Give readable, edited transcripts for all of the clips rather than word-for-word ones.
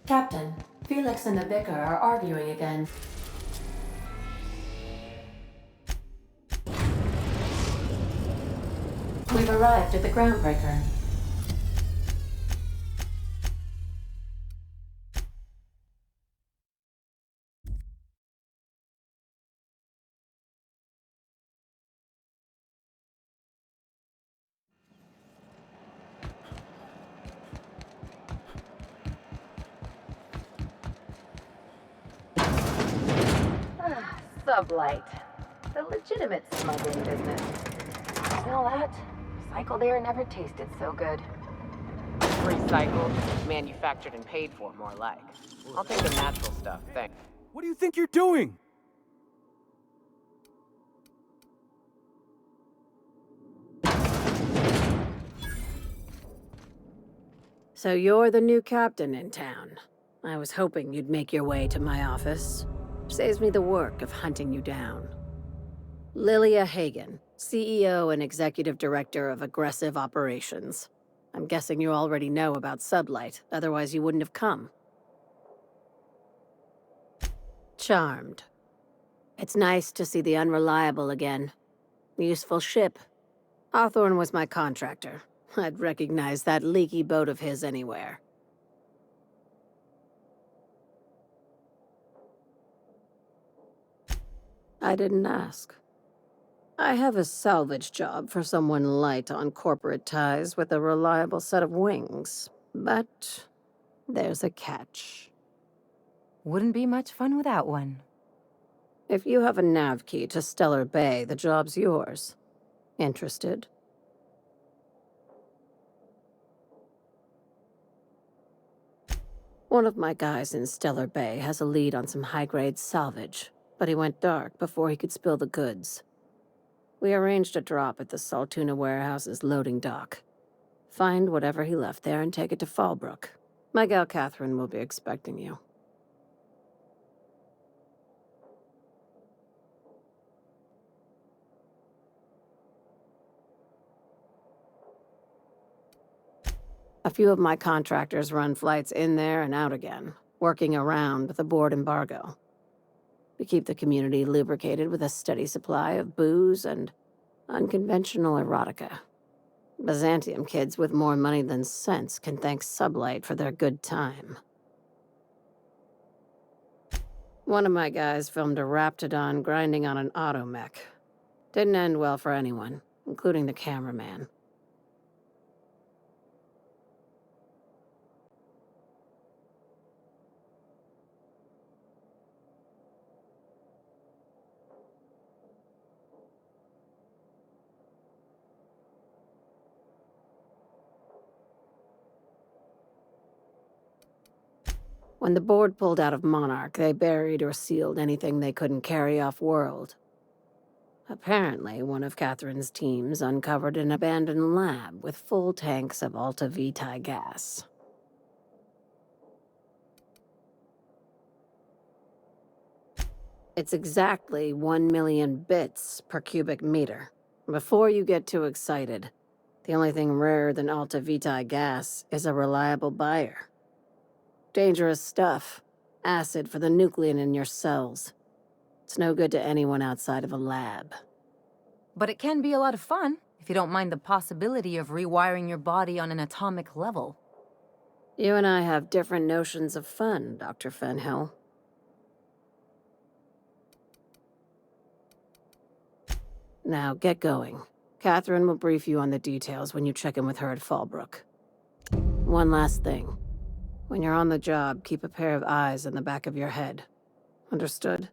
Captain, Felix and the Vicar are arguing again. We've arrived at the groundbreaker. Sublight. The legitimate smuggling business. You know that? Recycled air never tasted so good. Recycled, manufactured and paid for, more like. I'll take the natural stuff, thanks. What do you think you're doing? So you're the new captain in town. I was hoping you'd make your way to my office. Saves me the work of hunting you down. Lilia Hagen, CEO and Executive Director of Aggressive Operations. I'm guessing you already know about Sublight, otherwise you wouldn't have come. Charmed. It's nice to see the Unreliable again. Useful ship. Hawthorne was my contractor. I'd recognize that leaky boat of his anywhere. I didn't ask. I have a salvage job for someone light on corporate ties with a reliable set of wings. But there's a catch. Wouldn't be much fun without one. If you have a nav key to Stellar Bay, the job's yours. Interested? One of my guys in Stellar Bay has a lead on some high-grade salvage, but he went dark before he could spill the goods. We arranged a drop at the Saltuna warehouse's loading dock. Find whatever he left there and take it to Fallbrook. My gal Catherine will be expecting you. A few of my contractors run flights in there and out again, working around the board embargo. We keep the community lubricated with a steady supply of booze and unconventional erotica. Byzantium kids with more money than sense can thank Sublight for their good time. One of my guys filmed a Raptidon grinding on an automech. Didn't end well for anyone, including the cameraman. When the board pulled out of Monarch, they buried or sealed anything they couldn't carry off-world. Apparently, one of Catherine's teams uncovered an abandoned lab with full tanks of Alta Vitae gas. It's exactly 1 million bits per cubic meter. Before you get too excited, the only thing rarer than Alta Vitae gas is a reliable buyer. Dangerous stuff. Acid for the nuclein in your cells. It's no good to anyone outside of a lab. But it can be a lot of fun, if you don't mind the possibility of rewiring your body on an atomic level. You and I have different notions of fun, Dr. Fenhill. Now, get going. Catherine will brief you on the details when you check in with her at Fallbrook. One last thing. When you're on the job, keep a pair of eyes in the back of your head. Understood?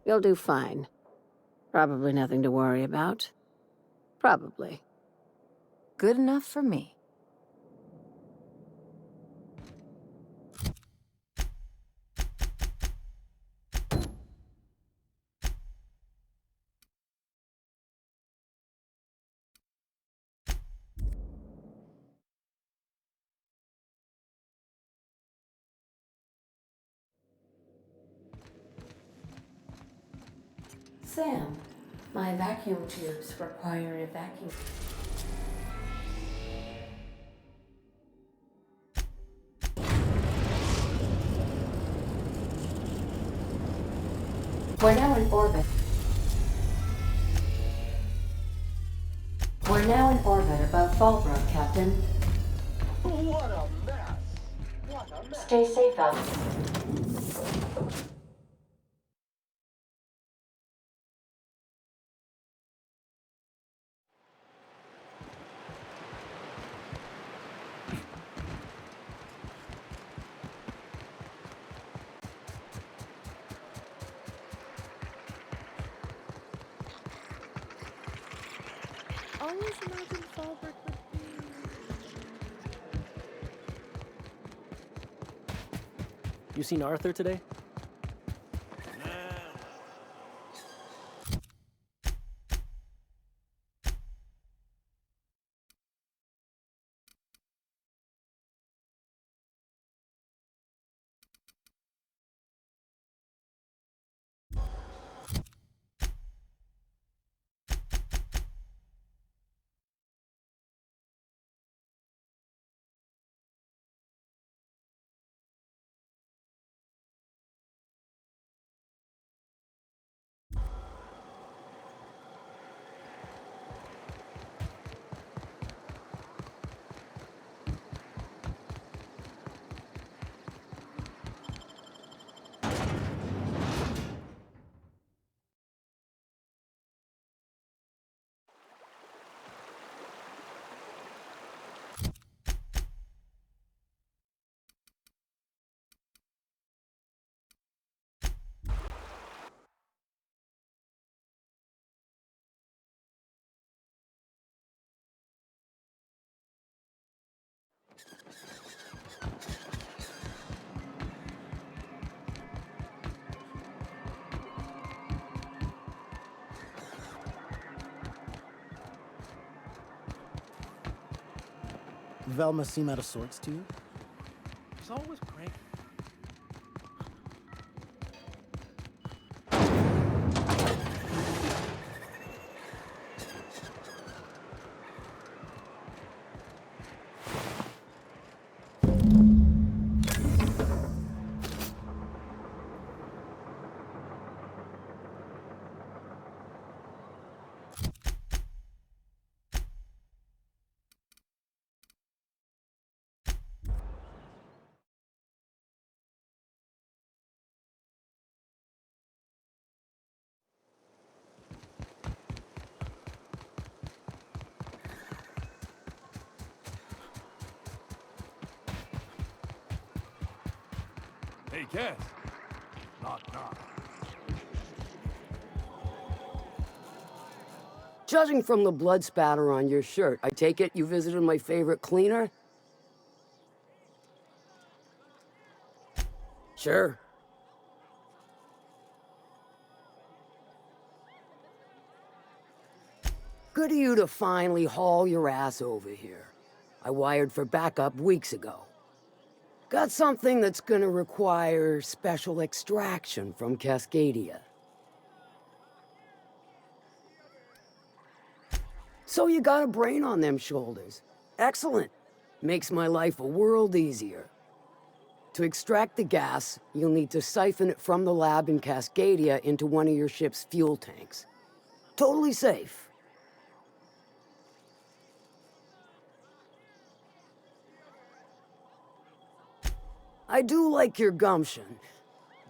You'll do fine. Probably nothing to worry about. Probably. Good enough for me. Sam, my vacuum tubes require evacuation. We're now in orbit. We're now in orbit above Fallbrook, Captain. What a mess! What a mess! Stay safe, Alice. Always imagined Fallbrook would be... You seen Arthur today? Velma seem out of sorts to you? It's always cranky. Hey, Cass. Knock, knock. Judging from the blood spatter on your shirt, I take it you visited my favorite cleaner? Sure. Good of you to finally haul your ass over here. I wired for backup weeks ago. Got something that's gonna require special extraction from Cascadia. So you got a brain on them shoulders. Excellent. Makes my life a world easier. To extract the gas, you'll need to siphon it from the lab in Cascadia into one of your ship's fuel tanks. Totally safe. I do like your gumption,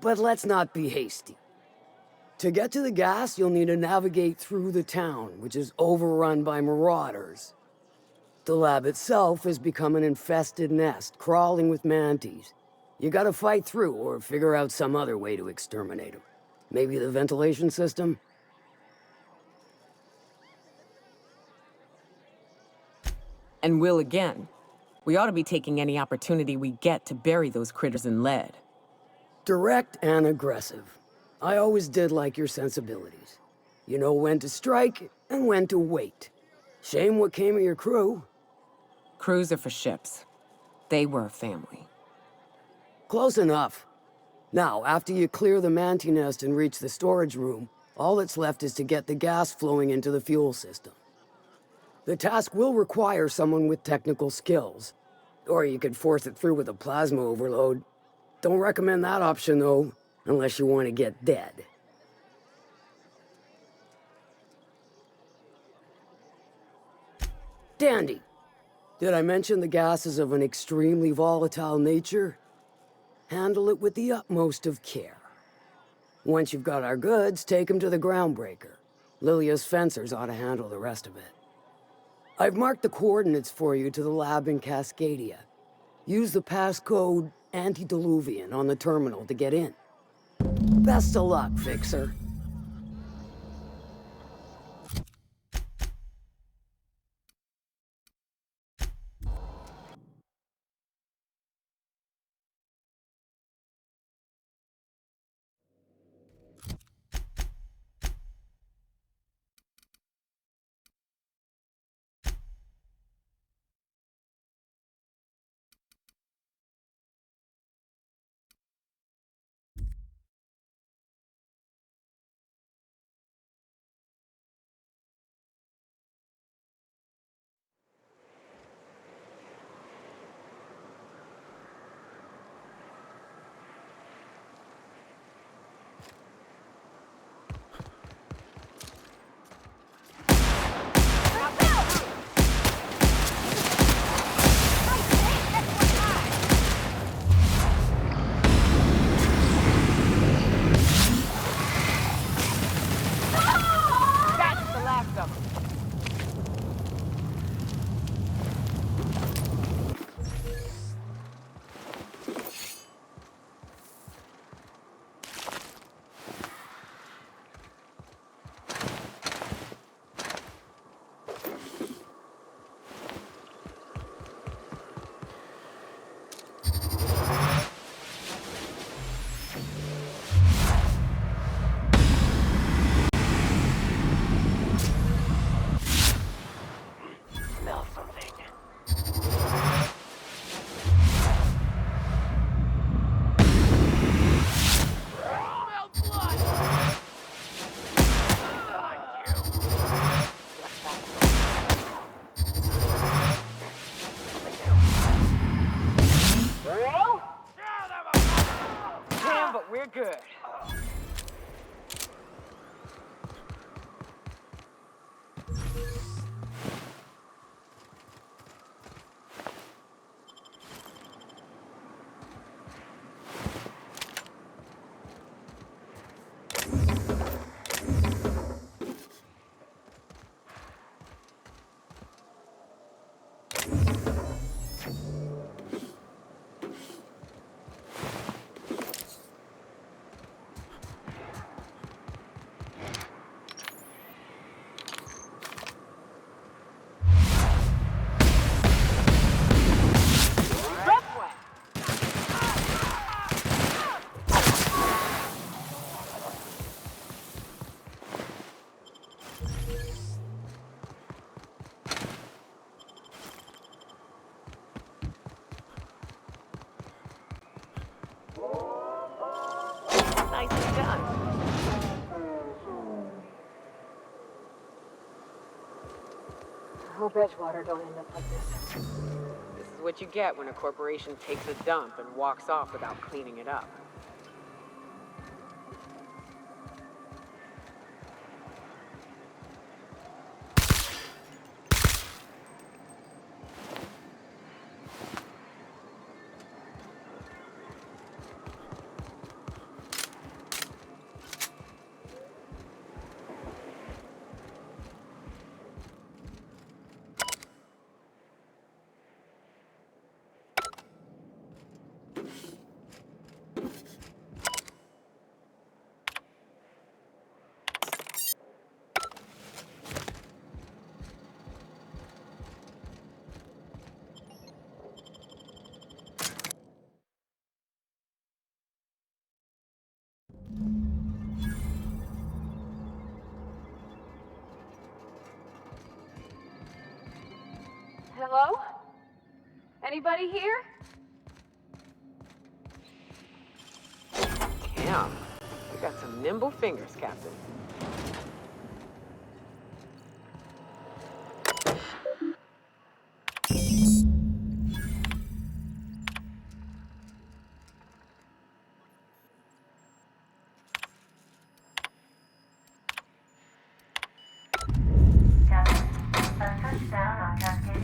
but let's not be hasty. To get to the gas, you'll need to navigate through the town, which is overrun by marauders. The lab itself has become an infested nest, crawling with mantis. You gotta fight through or figure out some other way to exterminate them. Maybe the ventilation system? And will again. We ought to be taking any opportunity we get to bury those critters in lead. Direct and aggressive. I always did like your sensibilities. You know when to strike and when to wait. Shame what came of your crew. Crews are for ships. They were a family. Close enough. Now, after you clear the manti nest and reach the storage room, all that's left is to get the gas flowing into the fuel system. The task will require someone with technical skills. Or you could force it through with a plasma overload. Don't recommend that option, though, unless you want to get dead. Dandy. Did I mention the gas is of an extremely volatile nature? Handle it with the utmost of care. Once you've got our goods, take them to the groundbreaker. Lilia's fencers ought to handle the rest of it. I've marked the coordinates for you to the lab in Cascadia. Use the passcode Antediluvian on the terminal to get in. Best of luck, Fixer. That's the last of them. Smell something. Smell blood! Damn, but we're good. Nicely done. I hope Edgewater don't end up like this. This is what you get when a corporation takes a dump and walks off without cleaning it up. Hello? Anybody here? Damn, you got some nimble fingers, Captain. Captain, a touchdown on Cascadia.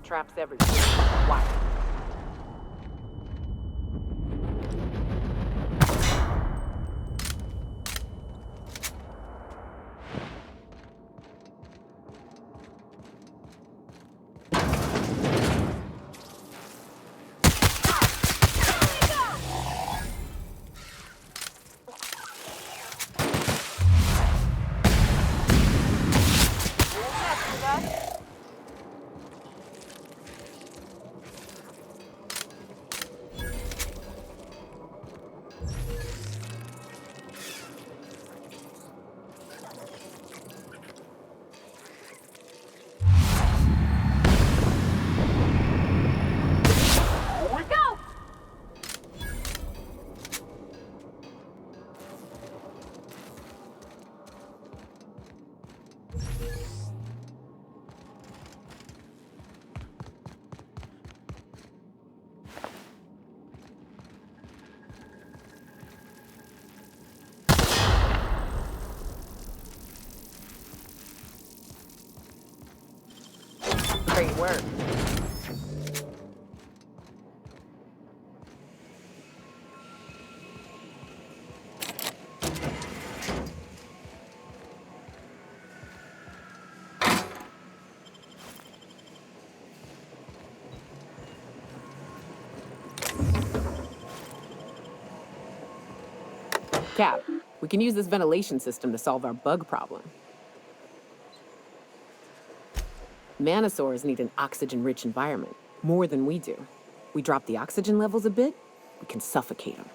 Traps everywhere. Watch. Great work. Cap, we can use this ventilation system to solve our bug problem. Manosaurs need an oxygen-rich environment, more than we do. We drop the oxygen levels a bit, we can suffocate them.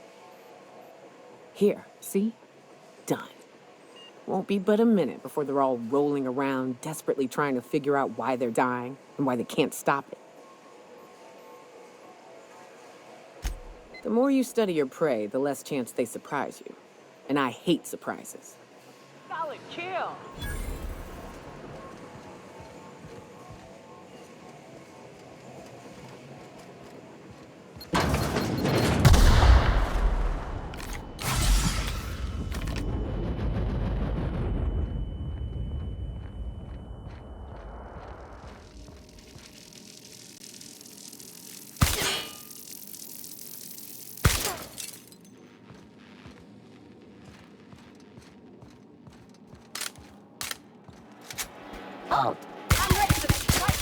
Here, see? Done. Won't be but a minute before they're all rolling around, desperately trying to figure out why they're dying and why they can't stop it. The more you study your prey, the less chance they surprise you. And I hate surprises. Solid kill! Oh, I'm ready for this fight.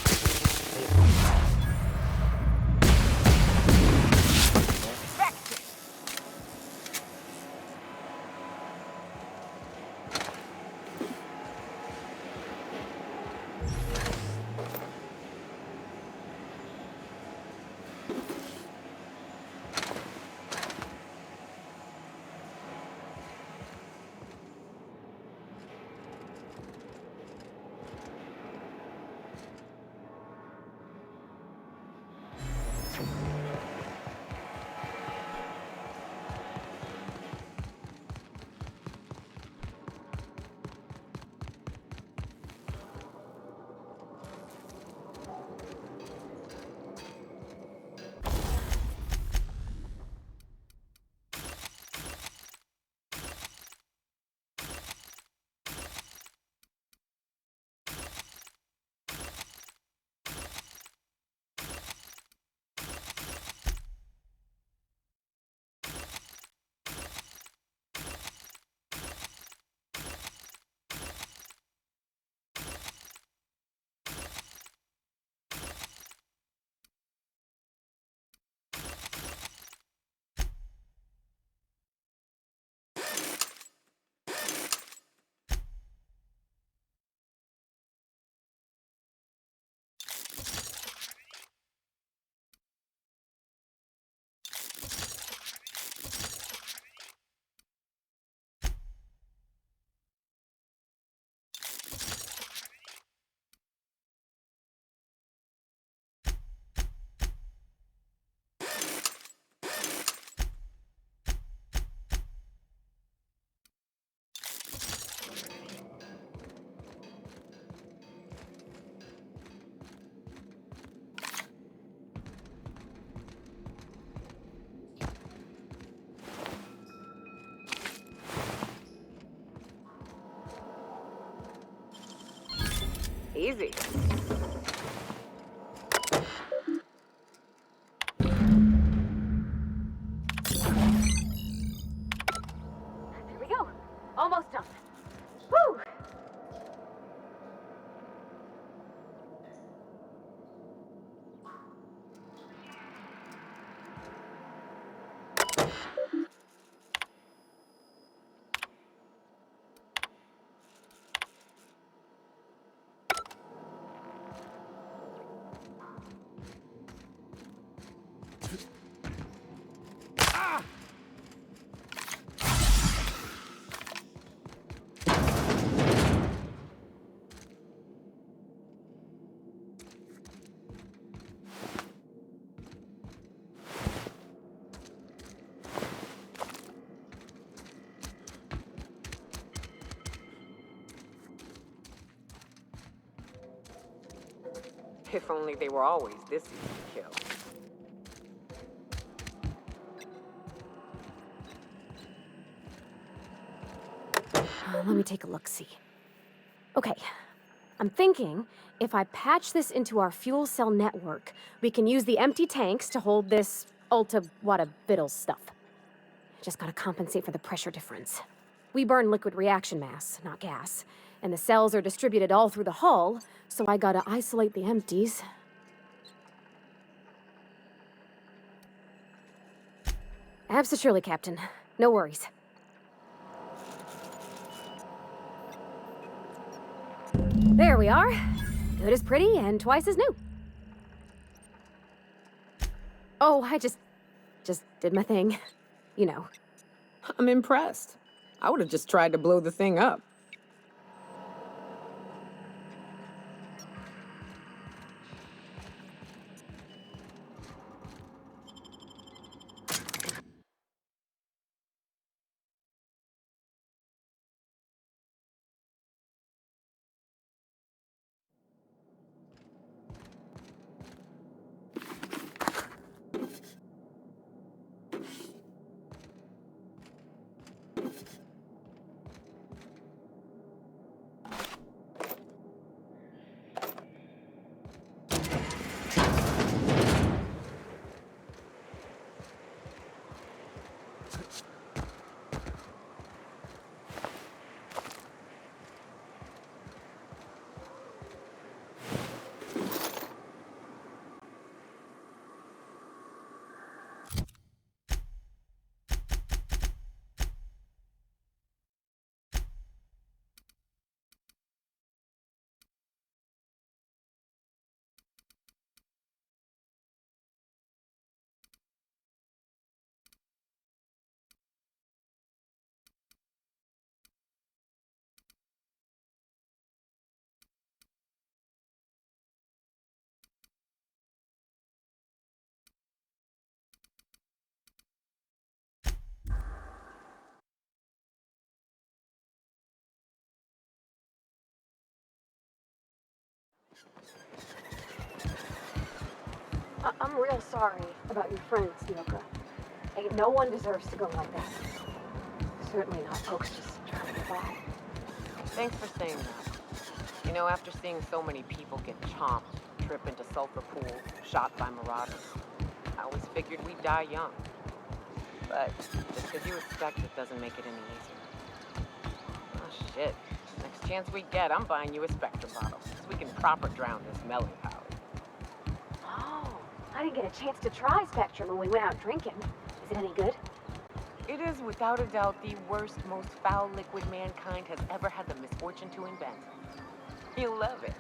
Easy. If only they were always this easy to kill. Let me take a look-see. Okay, I'm thinking if I patch this into our fuel cell network, we can use the empty tanks to hold this ulta-wada-biddle stuff. Just gotta compensate for the pressure difference. We burn liquid reaction mass, not gas, and the cells are distributed all through the hull, so I gotta isolate the empties. Absolutely, Captain. No worries. There we are. Good as pretty and twice as new. Oh, I just did my thing. You know. I'm impressed. I would have just tried to blow the thing up. I'm real sorry about your friends, Yoka. Ain't no one deserves to go like that. Certainly not folks just trying to get by. Thanks for saying that. You know, after seeing so many people get chomped, trip into sulfur pools, shot by marauders, I always figured we'd die young. But just because you expect it doesn't make it any easier. Oh, shit. Next chance we get, I'm buying you a Spectre bottle, so we can proper drown this melancholy. Oh, I didn't get a chance to try Spectrum when we went out drinking. Is it any good? It is without a doubt the worst, most foul liquid mankind has ever had the misfortune to invent. You'll love it.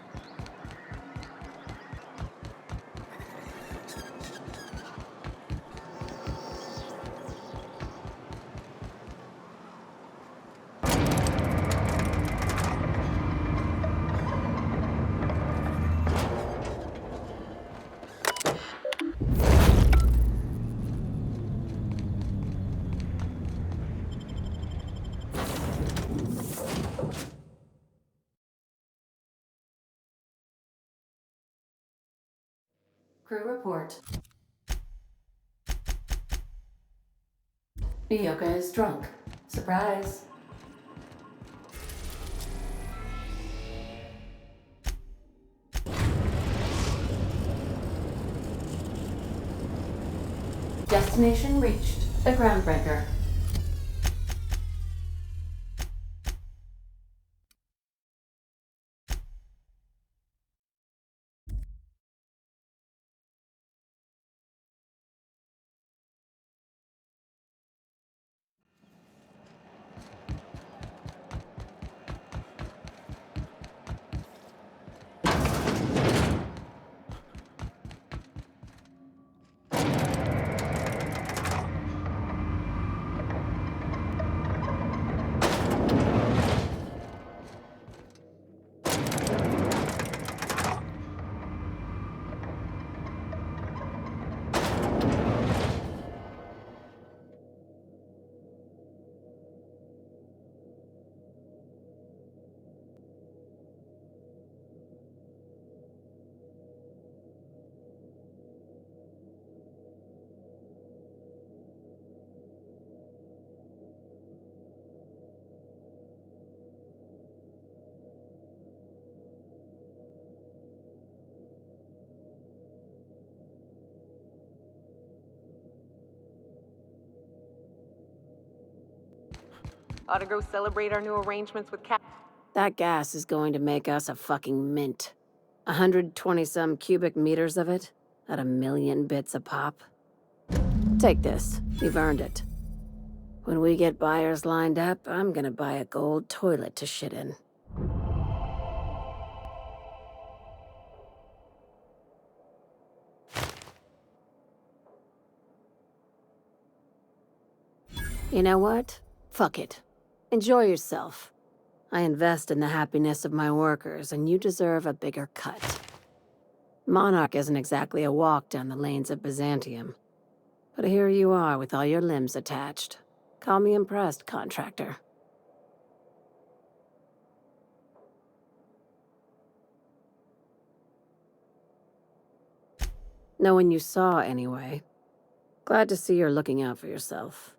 Crew report. Yoka is drunk. Surprise. Destination reached. The groundbreaker. Ought to go celebrate our new arrangements with Cap. That gas is going to make us a fucking mint. 120-some cubic meters of it, at 1,000,000 bits a pop. Take this. You've earned it. When we get buyers lined up, I'm gonna buy a gold toilet to shit in. You know what? Fuck it. Enjoy yourself. I invest in the happiness of my workers, and you deserve a bigger cut. Monarch isn't exactly a walk down the lanes of Byzantium. But here you are with all your limbs attached. Call me impressed, contractor. No one you saw, anyway. Glad to see you're looking out for yourself.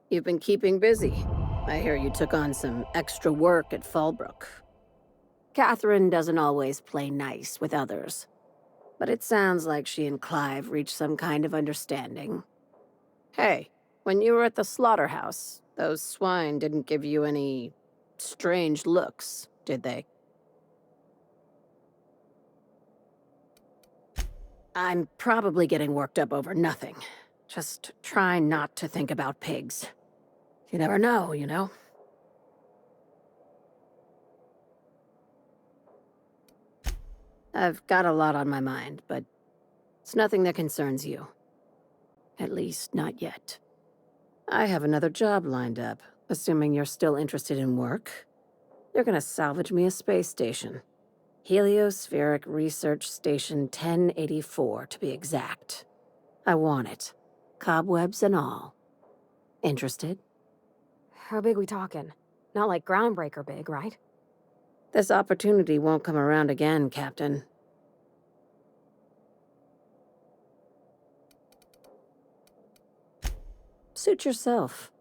You've been keeping busy. I hear you took on some extra work at Fallbrook. Catherine doesn't always play nice with others, but it sounds like she and Clive reached some kind of understanding. Hey, when you were at the slaughterhouse, those swine didn't give you any strange looks, did they? I'm probably getting worked up over nothing. Just try not to think about pigs. You never know, you know? I've got a lot on my mind, but it's nothing that concerns you. At least, not yet. I have another job lined up, assuming you're still interested in work. You're gonna salvage me a space station. Heliospheric Research Station 1084, to be exact. I want it. Cobwebs and all. Interested? How big we talking? Not like groundbreaker big, right? This opportunity won't come around again, Captain. Suit yourself.